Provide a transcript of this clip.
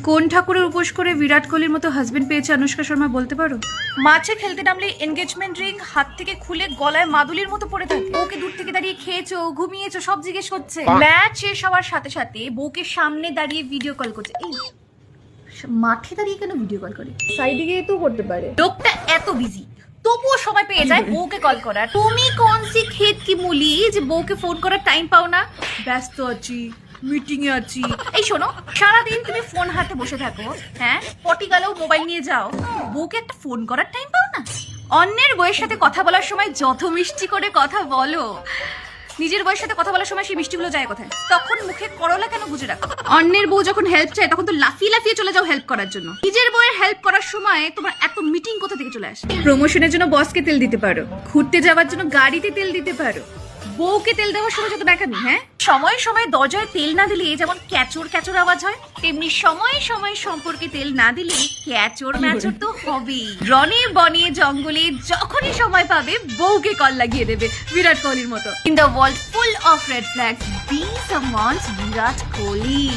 কোন ঠাকুরের উপোস করে বিরাট কোহলির মতো হাজবেন্ড পেয়েছে অনুষ্কা শর্মা বলতে পারো? মাঠে খেলতে নামলে এনগেজমেন্ট রিং হাত থেকে খুলে গলায় মাদুলির মতো পড়ে থাকে। ওকে দূর থেকে দাঁড়িয়ে খেয়েছো, ঘুমিয়েছো সব জিজ্ঞেস হচ্ছে। ম্যাচ শেষ হওয়ার সাথে সাথে বউকে সামনে দাঁড়িয়ে ভিডিও কল করছে। এই মাঠে দাঁড়িয়ে কেন ভিডিও কল করে? সাইডে গিয়ে তো করতে পারে। লোকটা এত বিজি তবুও সময় পেয়ে যায় বউকে কল করার। তুমি কোন সি খেত কি মুলি যে বউকে ফোন করার টাইম পাও না? ব্যস্ত আছি, মিটিং এ আছি। এই শোনো, সারাদিন তুমি ফোন হাতে বসে থাকো, হ্যাঁ পটি গেলেও মোবাইল নিয়ে যাও, বউকে একটা ফোন করার টাইম পাও না? অন্যের বউয়ের সাথে কথা বলার সময় যত মিষ্টি করে কথা বলো, নিজের বউয়ের সাথে কথা বলার সময় সেই মিষ্টিগুলো যায় কোথায়? তখন মুখে করলা কেন গুজে রাখো? অন্যের বউ যখন হেল্প চায় তখন তো লাফিয়ে লাফিয়ে চলে যাও হেল্প করার জন্য। নিজের বউয়ের হেল্প করার সময় তোমার এত মিটিং কোথা থেকে চলে আসে? প্রমোশনের জন্য বসকে তেল দিতে পারো, ঘুরতে যাওয়ার জন্য গাড়িতে তেল দিতে পারো, বউকে তেল দেওয়ার সময় যত দেখানি, হ্যাঁ সময় সময় দরজায় তেল না দিলে যেমন ক্যাচর ক্যাচর আওয়াজ হয়, তেমনি সময় সময় সম্পর্কে তেল না দিলে ক্যাচর ম্যাচর তো হবেই। রনে বনে জঙ্গলে যখনই সময় পাবে বউকে কল লাগিয়ে দেবে বিরাট কোহলির মতো। In the world full of red flags, be someone's Virat Kohli.